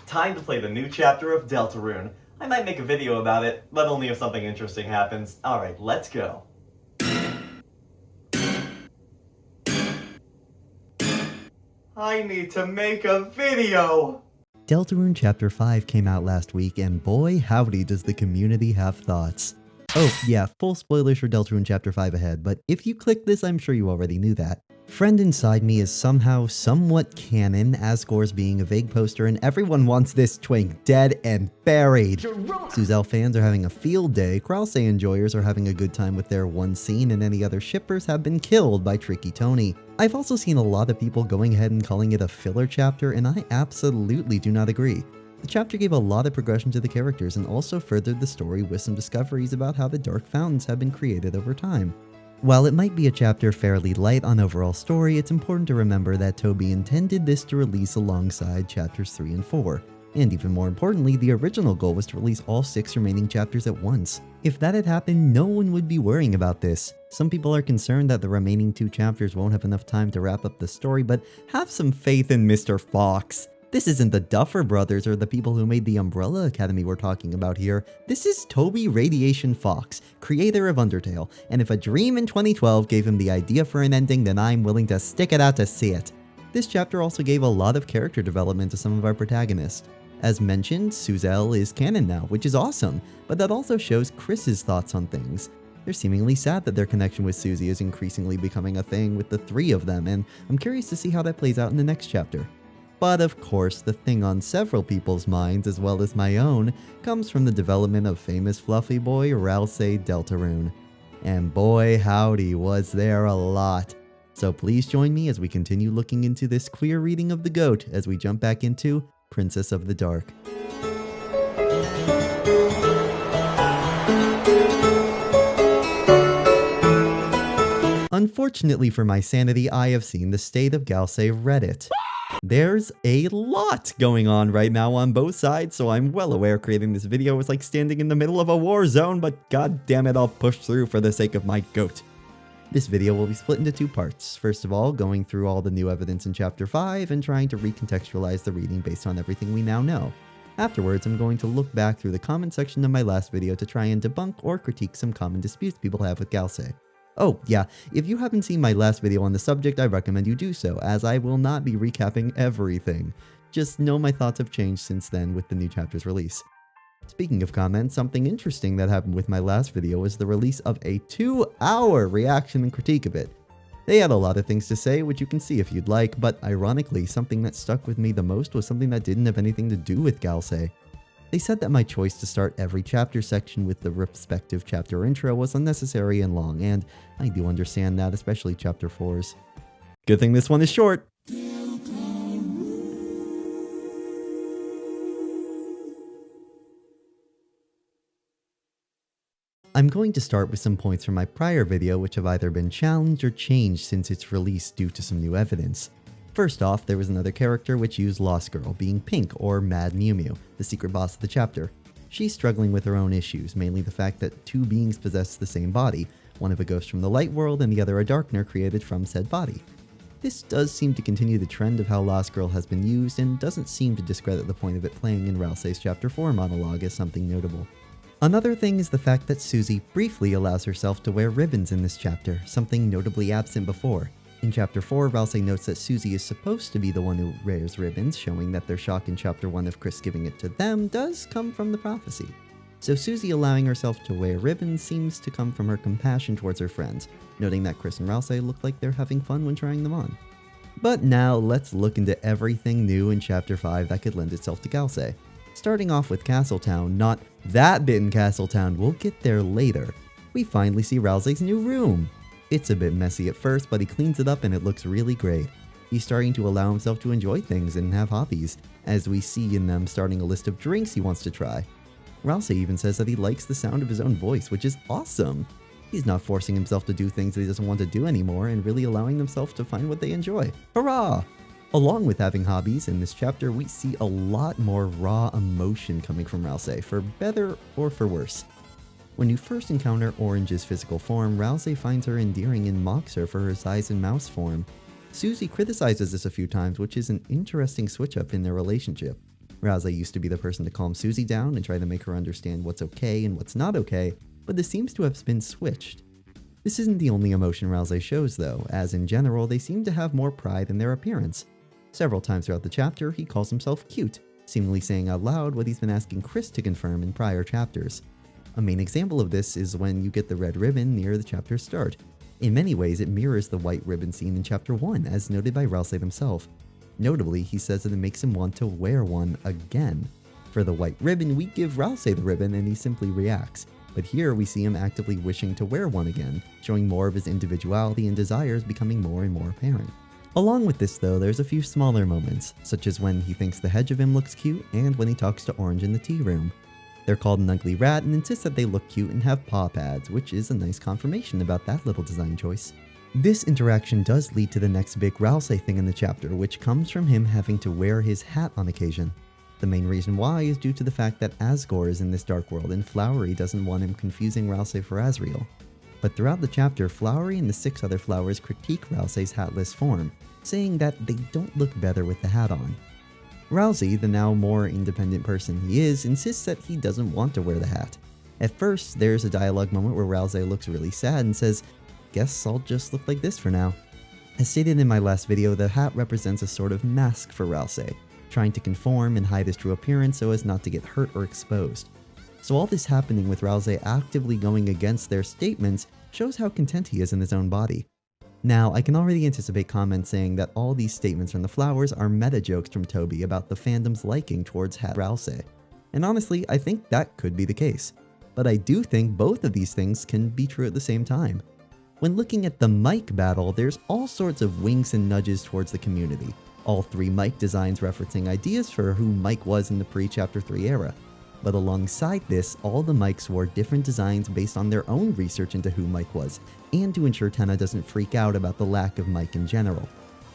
Time to play the new chapter of Deltarune. I might make a video about it, but only if something interesting happens. Alright, let's go. I need to make a video! Deltarune Chapter 5 came out last week, and boy howdy does the community have thoughts. Oh yeah, full spoilers for Deltarune Chapter 5 ahead, but if you click this I'm sure you already knew that. Friend Inside Me is somehow somewhat canon, Asgore's being a vague poster, and everyone wants this twink dead and buried. Suzel fans are having a field day, Ralsei enjoyers are having a good time with their one scene, and any other shippers have been killed by Tricky Tony. I've also seen a lot of people going ahead and calling it a filler chapter, and I absolutely do not agree. The chapter gave a lot of progression to the characters and also furthered the story with some discoveries about how the Dark Fountains have been created over time. While it might be a chapter fairly light on overall story, it's important to remember that Toby intended this to release alongside chapters 3 and 4. And even more importantly, the original goal was to release all 6 remaining chapters at once. If that had happened, no one would be worrying about this. Some people are concerned that the remaining 2 chapters won't have enough time to wrap up the story, but have some faith in Mr. Fox. This isn't the Duffer Brothers or the people who made the Umbrella Academy we're talking about here. This is Toby Radiation Fox, creator of Undertale, and if a dream in 2012 gave him the idea for an ending, then I'm willing to stick it out to see it. This chapter also gave a lot of character development to some of our protagonists. As mentioned, Suzel is canon now, which is awesome, but that also shows Chris's thoughts on things. They're seemingly sad that their connection with Susie is increasingly becoming a thing with the 3 of them, and I'm curious to see how that plays out in the next chapter. But of course, the thing on several people's minds, as well as my own, comes from the development of famous fluffy boy Ralsei Deltarune. And boy howdy was there a lot. So please join me as we continue looking into this queer reading of the GOAT as we jump back into Princess of the Dark. Unfortunately for my sanity, I have seen the state of Galsei Reddit. There's a lot going on right now on both sides, so I'm well aware creating this video is like standing in the middle of a war zone, but god damn it, I'll push through for the sake of my GOAT. This video will be split into 2 parts. First of all, going through all the new evidence in Chapter 5 and trying to recontextualize the reading based on everything we now know. Afterwards, I'm going to look back through the comment section of my last video to try and debunk or critique some common disputes people have with Galsei. Oh yeah, if you haven't seen my last video on the subject, I recommend you do so, as I will not be recapping everything. Just know my thoughts have changed since then with the new chapter's release. Speaking of comments, something interesting that happened with my last video was the release of a 2-hour reaction and critique of it. They had a lot of things to say, which you can see if you'd like, but ironically, something that stuck with me the most was something that didn't have anything to do with Galsei. They said that my choice to start every chapter section with the respective chapter intro was unnecessary and long, and I do understand that, especially chapter 4's. Good thing this one is short. I'm going to start with some points from my prior video which have either been challenged or changed since its release due to some new evidence. First off, there was another character which used Lost Girl, being Pink, or Mad Mew Mew, the secret boss of the chapter. She's struggling with her own issues, mainly the fact that 2 beings possess the same body, one of a ghost from the light world and the other a darkner created from said body. This does seem to continue the trend of how Lost Girl has been used, and doesn't seem to discredit the point of it playing in Ralsei's Chapter 4 monologue as something notable. Another thing is the fact that Susie briefly allows herself to wear ribbons in this chapter, something notably absent before. In Chapter 4, Ralsei notes that Susie is supposed to be the one who wears ribbons, showing that their shock in Chapter 1 of Chris giving it to them does come from the prophecy. So Susie allowing herself to wear ribbons seems to come from her compassion towards her friends, noting that Chris and Ralsei look like they're having fun when trying them on. But now let's look into everything new in Chapter 5 that could lend itself to Galsei. Starting off with Castletown, not that bit in Castletown, we'll get there later. We finally see Ralsei's new room. It's a bit messy at first, but he cleans it up and it looks really great. He's starting to allow himself to enjoy things and have hobbies, as we see in them starting a list of drinks he wants to try. Ralsei even says that he likes the sound of his own voice, which is awesome. He's not forcing himself to do things that he doesn't want to do anymore and really allowing himself to find what they enjoy. Hurrah! Along with having hobbies, in this chapter we see a lot more raw emotion coming from Ralsei, for better or for worse. When you first encounter Orange's physical form, Ralsei finds her endearing and mocks her for her size and mouse form. Susie criticizes this a few times, which is an interesting switch up in their relationship. Ralsei used to be the person to calm Susie down and try to make her understand what's okay and what's not okay, but this seems to have been switched. This isn't the only emotion Ralsei shows though, as in general they seem to have more pride in their appearance. Several times throughout the chapter, he calls himself cute, seemingly saying out loud what he's been asking Chris to confirm in prior chapters. A main example of this is when you get the red ribbon near the chapter's start. In many ways, it mirrors the white ribbon scene in chapter 1, as noted by Ralsei himself. Notably, he says that it makes him want to wear one again. For the white ribbon, we give Ralsei the ribbon and he simply reacts. But here we see him actively wishing to wear one again, showing more of his individuality and desires becoming more and more apparent. Along with this though, there's a few smaller moments, such as when he thinks the hedge of him looks cute and when he talks to Orange in the tea room. They're called an ugly rat and insist that they look cute and have paw pads, which is a nice confirmation about that little design choice. This interaction does lead to the next big Ralsei thing in the chapter, which comes from him having to wear his hat on occasion. The main reason why is due to the fact that Asgore is in this dark world and Flowery doesn't want him confusing Ralsei for Asriel. But throughout the chapter, Flowery and the 6 other flowers critique Ralsei's hatless form, saying that they don't look better with the hat on. Ralsei, the now more independent person he is, insists that he doesn't want to wear the hat. At first, there's a dialogue moment where Ralsei looks really sad and says, "Guess I'll just look like this for now." As stated in my last video, the hat represents a sort of mask for Ralsei, trying to conform and hide his true appearance so as not to get hurt or exposed. So all this happening with Ralsei actively going against their statements shows how content he is in his own body. Now, I can already anticipate comments saying that all these statements from the flowers are meta jokes from Toby about the fandom's liking towards Hat Ralsei. And honestly, I think that could be the case. But I do think both of these things can be true at the same time. When looking at the Mike battle, there's all sorts of winks and nudges towards the community. All 3 Mike designs referencing ideas for who Mike was in the pre-Chapter 3 era. But alongside this, all the Mikes wore different designs based on their own research into who Mike was, and to ensure Tenna doesn't freak out about the lack of Mike in general.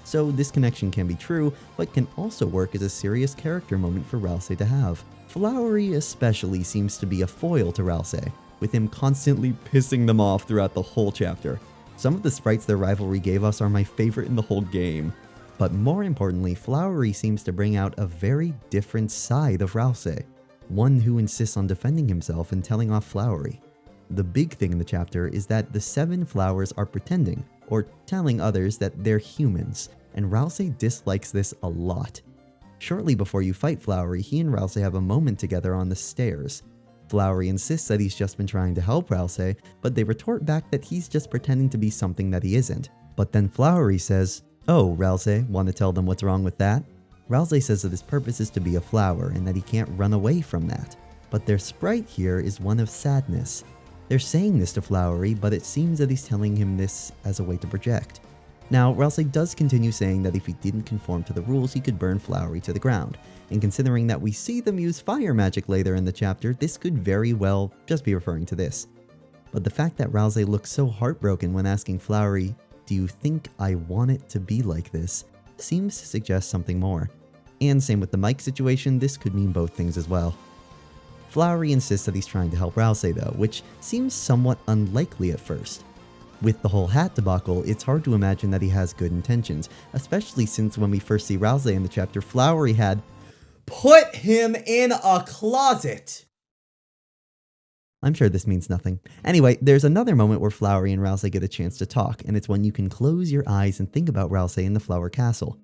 So this connection can be true, but can also work as a serious character moment for Ralsei to have. Flowery especially seems to be a foil to Ralsei, with him constantly pissing them off throughout the whole chapter. Some of the sprites their rivalry gave us are my favorite in the whole game. But more importantly, Flowery seems to bring out a very different side of Ralsei. One who insists on defending himself and telling off Flowery. The big thing in the chapter is that the 7 flowers are pretending, or telling others that they're humans, and Ralsei dislikes this a lot. Shortly before you fight Flowery, he and Ralsei have a moment together on the stairs. Flowery insists that he's just been trying to help Ralsei, but they retort back that he's just pretending to be something that he isn't. But then Flowery says, "Oh, Ralsei, want to tell them what's wrong with that?" Ralsei says that his purpose is to be a flower and that he can't run away from that. But their sprite here is one of sadness. They're saying this to Flowery, but it seems that he's telling him this as a way to project. Now, Ralsei does continue saying that if he didn't conform to the rules, he could burn Flowery to the ground. And considering that we see them use fire magic later in the chapter, this could very well just be referring to this. But the fact that Ralsei looks so heartbroken when asking Flowery, "Do you think I want it to be like this?" seems to suggest something more. And same with the Mike situation, this could mean both things as well. Flowery insists that he's trying to help Ralsei though, which seems somewhat unlikely at first. With the whole hat debacle, it's hard to imagine that he has good intentions, especially since when we first see Ralsei in the chapter, Flowery had put him in a closet! I'm sure this means nothing. Anyway, there's another moment where Flowery and Ralsei get a chance to talk, and it's when you can close your eyes and think about Ralsei in the Flower Castle.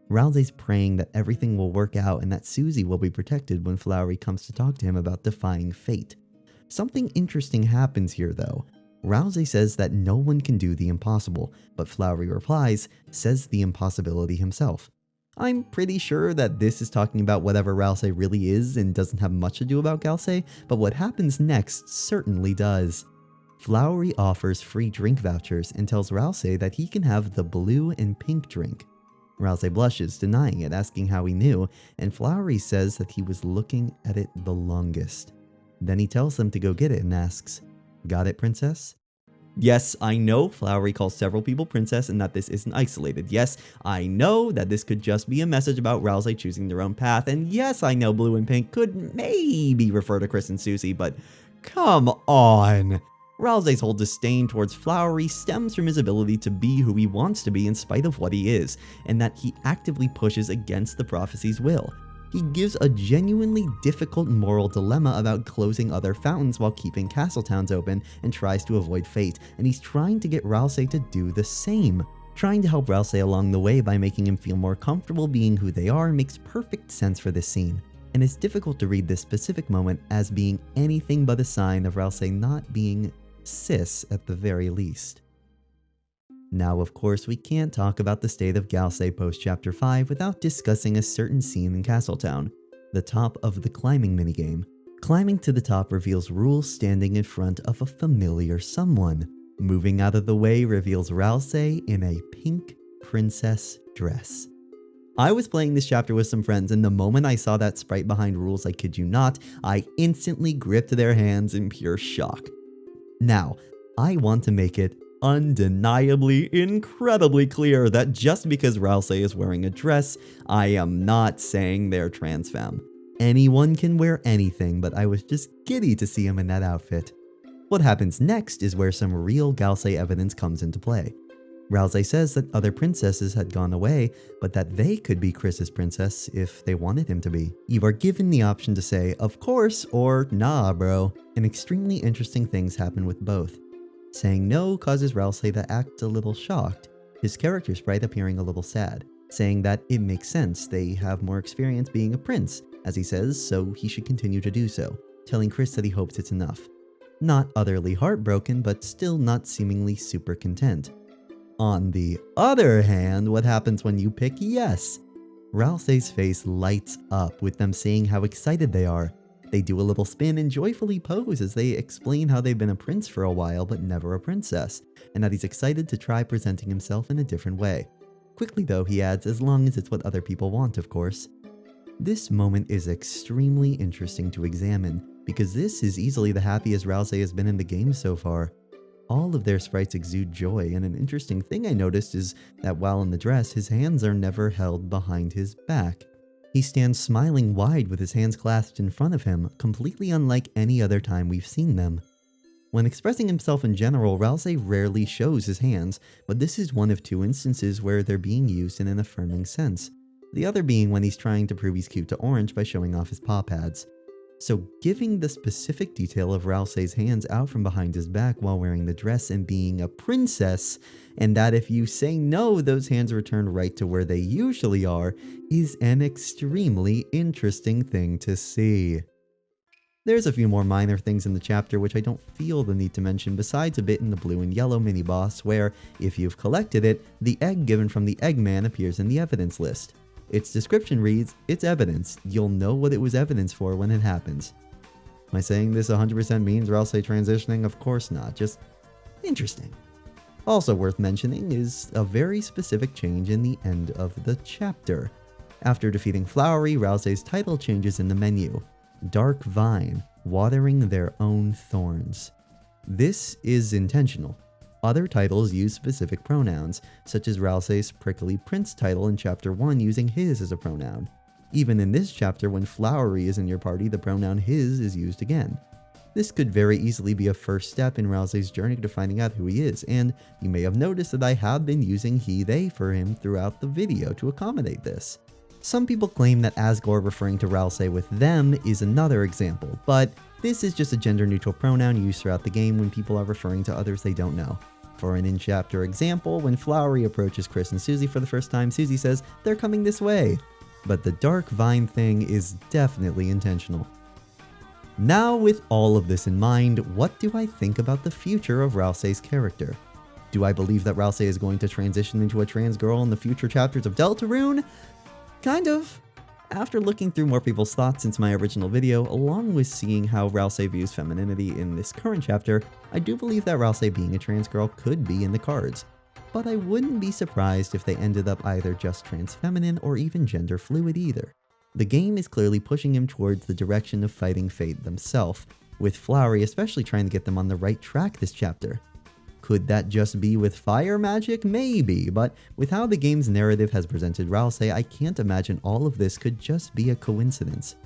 Ralsei's praying that everything will work out and that Susie will be protected when Flowery comes to talk to him about defying fate. Something interesting happens here though. Ralsei says that no one can do the impossible, but Flowery replies, says the impossibility himself. I'm pretty sure that this is talking about whatever Ralsei really is and doesn't have much to do about Galsei, but what happens next certainly does. Flowery offers free drink vouchers and tells Ralsei that he can have the blue and pink drink. Ralsei blushes, denying it, asking how he knew, and Flowery says that he was looking at it the longest. Then he tells them to go get it and asks, "Got it, princess?" Yes, I know Flowery calls several people princess and that this isn't isolated. Yes, I know that this could just be a message about Ralsei choosing their own path. And yes, I know blue and pink could maybe refer to Chris and Susie, but come on. Ralsei's whole disdain towards Flowery stems from his ability to be who he wants to be in spite of what he is, and that he actively pushes against the prophecy's will. He gives a genuinely difficult moral dilemma about closing other fountains while keeping castle towns open and tries to avoid fate, and he's trying to get Ralsei to do the same. Trying to help Ralsei along the way by making him feel more comfortable being who they are makes perfect sense for this scene, and it's difficult to read this specific moment as being anything but a sign of Ralsei not being cis at the very least. Now, of course, we can't talk about the state of Galsei post Chapter 5 without discussing a certain scene in Castletown, the top of the climbing minigame. Climbing to the top reveals Rule standing in front of a familiar someone. Moving out of the way reveals Ralsei in a pink princess dress. I was playing this chapter with some friends, and the moment I saw that sprite behind Rules, I kid you not, I instantly gripped their hands in pure shock. Now, I want to make it undeniably, incredibly clear that just because Ralsei is wearing a dress, I am not saying they're transfem. Anyone can wear anything, but I was just giddy to see him in that outfit. What happens next is where some real Galsei evidence comes into play. Ralsei says that other princesses had gone away, but that they could be Chris's princess if they wanted him to be. You are given the option to say, of course, or nah bro, and extremely interesting things happen with both. Saying no causes Ralsei to act a little shocked, his character sprite appearing a little sad, saying that it makes sense, they have more experience being a prince, as he says, so he should continue to do so, telling Chris that he hopes it's enough. Not utterly heartbroken, but still not seemingly super content. On the other hand, what happens when you pick yes? Ralsei's face lights up with them saying how excited they are. They do a little spin and joyfully pose as they explain how they've been a prince for a while but never a princess, and that he's excited to try presenting himself in a different way. Quickly though, he adds, as long as it's what other people want, of course. This moment is extremely interesting to examine, because this is easily the happiest Ralsei has been in the game so far. All of their sprites exude joy, and an interesting thing I noticed is that while in the dress, his hands are never held behind his back. He stands smiling wide with his hands clasped in front of him, completely unlike any other time we've seen them. When expressing himself in general, Ralsei rarely shows his hands, but this is one of two instances where they're being used in an affirming sense. The other being when he's trying to prove he's cute to Orange by showing off his paw pads. So giving the specific detail of Ralsei's hands out from behind his back while wearing the dress and being a princess, and that if you say no, those hands return right to where they usually are, is an extremely interesting thing to see. There's a few more minor things in the chapter which I don't feel the need to mention, besides a bit in the blue and yellow mini-boss where, if you've collected it, the egg given from the Eggman appears in the evidence list. Its description reads, "It's evidence. You'll know what it was evidence for when it happens." Am I saying this 100% means Ralsei transitioning? Of course not, just interesting. Also worth mentioning is a very specific change in the end of the chapter. After defeating Flowery, Ralsei's title changes in the menu. Dark Vine, watering their own thorns. This is intentional. Other titles use specific pronouns, such as Ralsei's Prickly Prince title in Chapter 1 using his as a pronoun. Even in this chapter, when Flowery is in your party, the pronoun his is used again. This could very easily be a first step in Ralsei's journey to finding out who he is, and you may have noticed that I have been using he, they for him throughout the video to accommodate this. Some people claim that Asgore referring to Ralsei with them is another example, but this is just a gender-neutral pronoun used throughout the game when people are referring to others they don't know. For an in-chapter example, when Flowery approaches Chris and Susie for the first time, Susie says, "They're coming this way." But the Dark Vine thing is definitely intentional. Now, with all of this in mind, what do I think about the future of Ralsei's character? Do I believe that Ralsei is going to transition into a trans girl in the future chapters of Deltarune? Kind of. After looking through more people's thoughts since my original video, along with seeing how Ralsei views femininity in this current chapter, I do believe that Ralsei being a trans girl could be in the cards. But I wouldn't be surprised if they ended up either just trans feminine or even gender fluid either. The game is clearly pushing him towards the direction of fighting fate themselves, with Flowery especially trying to get them on the right track this chapter. Could that just be with fire magic? Maybe, but with how the game's narrative has presented Ralsei, I can't imagine all of this could just be a coincidence.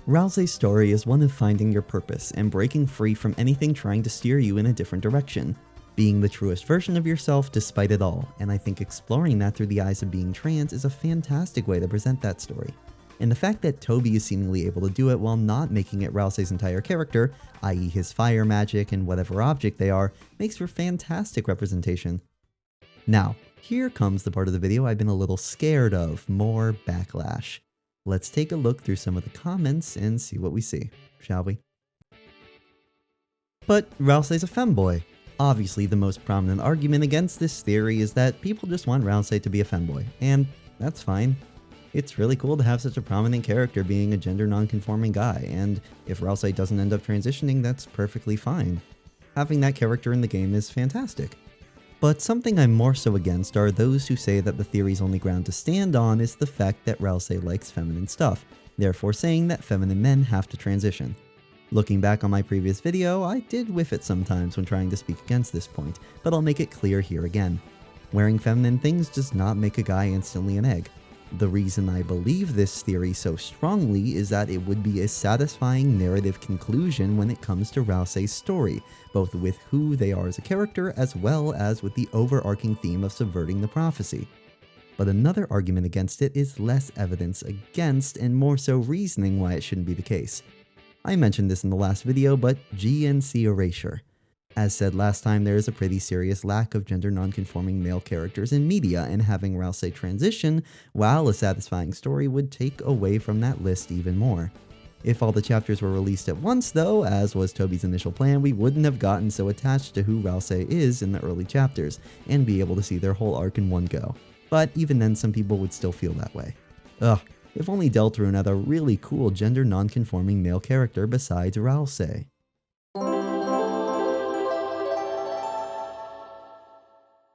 Ralsei's story is one of finding your purpose and breaking free from anything trying to steer you in a different direction. Being the truest version of yourself despite it all, and I think exploring that through the eyes of being trans is a fantastic way to present that story. and the fact that Toby is seemingly able to do it while not making it Ralsei's entire character, i.e. his fire magic and whatever object they are, makes for fantastic representation. Now, here comes the part of the video I've been a little scared of, more backlash. Let's take a look through some of the comments and see what we see, shall we? But Ralsei's a femboy. Obviously, the most prominent argument against this theory is that people just want Ralsei to be a femboy, and that's fine. It's really cool to have such a prominent character being a gender non-conforming guy, and if Ralsei doesn't end up transitioning, that's perfectly fine. Having that character in the game is fantastic. But something I'm more so against are those who say that the theory's only ground to stand on is the fact that Ralsei likes feminine stuff, therefore saying that feminine men have to transition. Looking back on my previous video, I did whiff it sometimes when trying to speak against this point, but I'll make it clear here again. Wearing feminine things does not make a guy instantly an egg. The reason I believe this theory so strongly is that it would be a satisfying narrative conclusion when it comes to Ralsei's story, both with who they are as a character as well as with the overarching theme of subverting the prophecy. But another argument against it is less evidence against and more so reasoning why it shouldn't be the case. I mentioned this in the last video, but GNC erasure. As said last time, there is a pretty serious lack of gender non-conforming male characters in media, and having Ralsei transition, while a satisfying story, would take away from that list even more. If all the chapters were released at once though, as was Toby's initial plan, we wouldn't have gotten so attached to who Ralsei is in the early chapters, and be able to see their whole arc in one go. But even then, some people would still feel that way. Ugh, if only Deltarune had a really cool gender non-conforming male character besides Ralsei.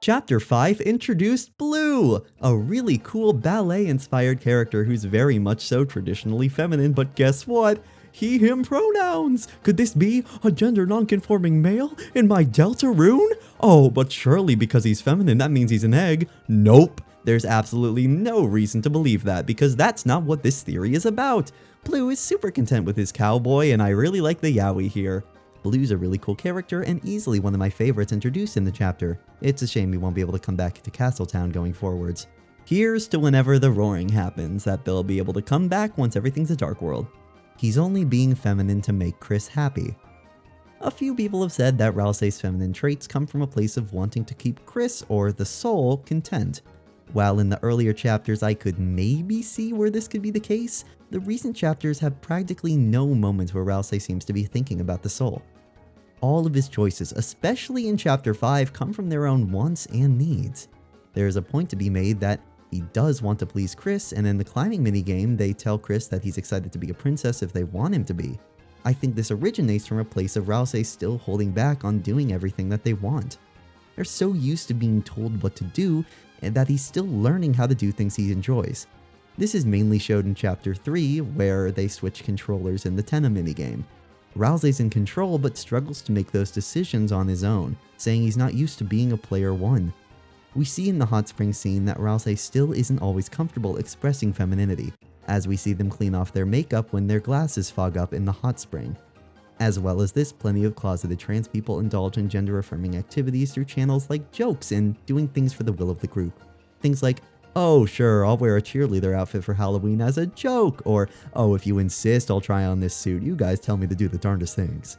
Chapter 5 introduced Blue, a really cool ballet-inspired character who's very much so traditionally feminine, but guess what? He, him pronouns! Could this be a gender non-conforming male in my Deltarune? Oh, but surely because he's feminine that means he's an egg. Nope, there's absolutely no reason to believe that, because that's not what this theory is about. Blue is super content with his cowboy, and I really like the yaoi here. Blue's a really cool character and easily one of my favorites introduced in the chapter. It's a shame we won't be able to come back to Castletown going forwards. Here's to whenever the roaring happens, that they'll be able to come back once everything's a dark world. He's only being feminine to make Chris happy. A few people have said that Ralsei's feminine traits come from a place of wanting to keep Chris, or the soul, content. While in the earlier chapters I could maybe see where this could be the case, the recent chapters have practically no moments where Ralsei seems to be thinking about the soul. All of his choices, especially in Chapter 5, come from their own wants and needs. There is a point to be made that he does want to please Chris, and in the climbing minigame, they tell Chris that he's excited to be a princess if they want him to be. I think this originates from a place of Ralsei still holding back on doing everything that they want. They're so used to being told what to do, and that he's still learning how to do things he enjoys. This is mainly showed in Chapter 3, where they switch controllers in the Tenna minigame. Ralsei's in control but struggles to make those decisions on his own, saying he's not used to being a player one. We see in the hot spring scene that Ralsei still isn't always comfortable expressing femininity, as we see them clean off their makeup when their glasses fog up in the hot spring. As well as this, plenty of closeted trans people indulge in gender-affirming activities through channels like jokes and doing things for the will of the group. Things like, oh sure, I'll wear a cheerleader outfit for Halloween as a joke, or oh, if you insist, I'll try on this suit, you guys tell me to do the darndest things.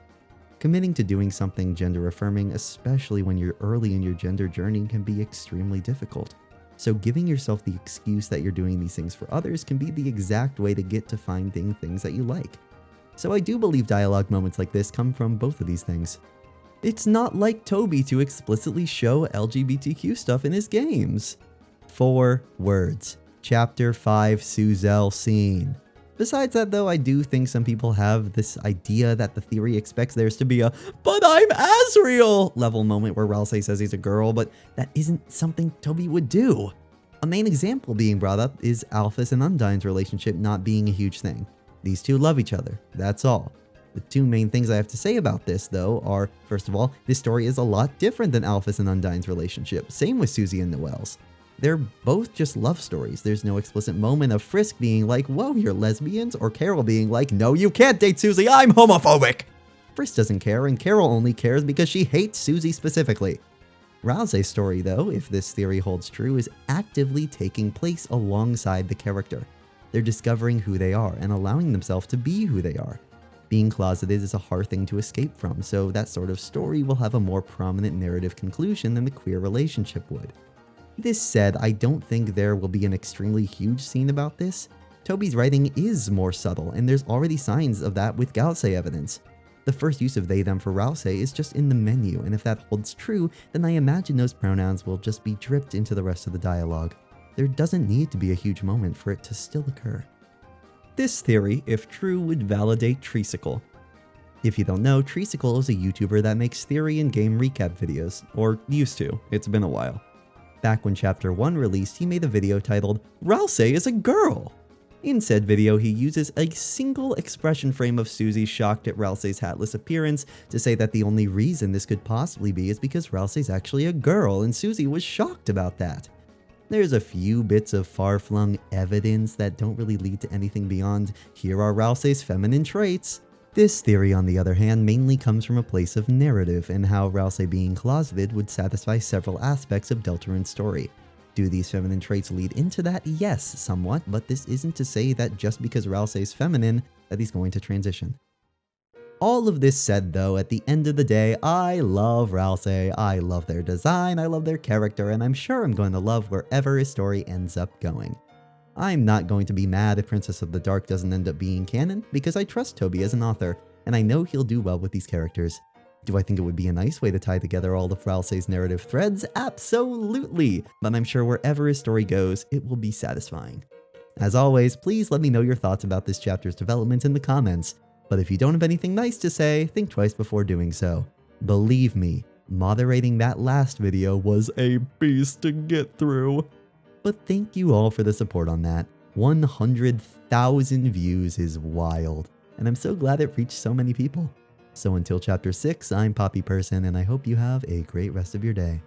Committing to doing something gender-affirming, especially when you're early in your gender journey, can be extremely difficult. So giving yourself the excuse that you're doing these things for others can be the exact way to get to finding things that you like. So I do believe dialogue moments like this come from both of these things. It's not like Toby to explicitly show LGBTQ stuff in his games. 4 words. Chapter 5 Suzel scene. Besides that though, I do think some people have this idea that the theory expects theirs to be a "but I'm Asriel" level moment where Ralsei says he's a girl, but that isn't something Toby would do. A main example being brought up is Alphys and Undyne's relationship not being a huge thing. These two love each other, that's all. The two main things I have to say about this though are, first of all, this story is a lot different than Alphys and Undyne's relationship, same with Susie and Noelle's. They're both just love stories. There's no explicit moment of Frisk being like, whoa, you're lesbians, or Carol being like, no, you can't date Susie, I'm homophobic! Frisk doesn't care, and Carol only cares because she hates Susie specifically. Ralsei's story, though, if this theory holds true, is actively taking place alongside the character. They're discovering who they are and allowing themselves to be who they are. Being closeted is a hard thing to escape from, so that sort of story will have a more prominent narrative conclusion than the queer relationship would. This said, I don't think there will be an extremely huge scene about this. Toby's writing is more subtle, and there's already signs of that with Galsei evidence. The first use of they-them for Ralsei is just in the menu, and if that holds true, then I imagine those pronouns will just be dripped into the rest of the dialogue. There doesn't need to be a huge moment for it to still occur. This theory, if true, would validate Treesicle. If you don't know, Treesicle is a YouTuber that makes theory and game recap videos, or used to, it's been a while. Back when Chapter 1 released, he made a video titled, "Ralsei is a girl!" In said video, he uses a single expression frame of Susie shocked at Ralsei's hatless appearance to say that the only reason this could possibly be is because Ralsei's actually a girl and Susie was shocked about that. There's a few bits of far-flung evidence that don't really lead to anything beyond, here are Ralsei's feminine traits. This theory, on the other hand, mainly comes from a place of narrative and how Ralsei being closeted would satisfy several aspects of Deltarune's story. Do these feminine traits lead into that? Yes, somewhat, but this isn't to say that just because Ralsei's feminine, that he's going to transition. All of this said though, at the end of the day, I love Ralsei, I love their design, I love their character, and I'm sure I'm going to love wherever his story ends up going. I'm not going to be mad if Princess of the Dark doesn't end up being canon, because I trust Toby as an author, and I know he'll do well with these characters. Do I think it would be a nice way to tie together all of Ralsei's narrative threads? Absolutely! But I'm sure wherever his story goes, it will be satisfying. As always, please let me know your thoughts about this chapter's development in the comments. But if you don't have anything nice to say, think twice before doing so. Believe me, moderating that last video was a beast to get through. But thank you all for the support on that. 100,000 views is wild, and I'm so glad it reached so many people. So until Chapter 6, I'm Poppy Person, and I hope you have a great rest of your day.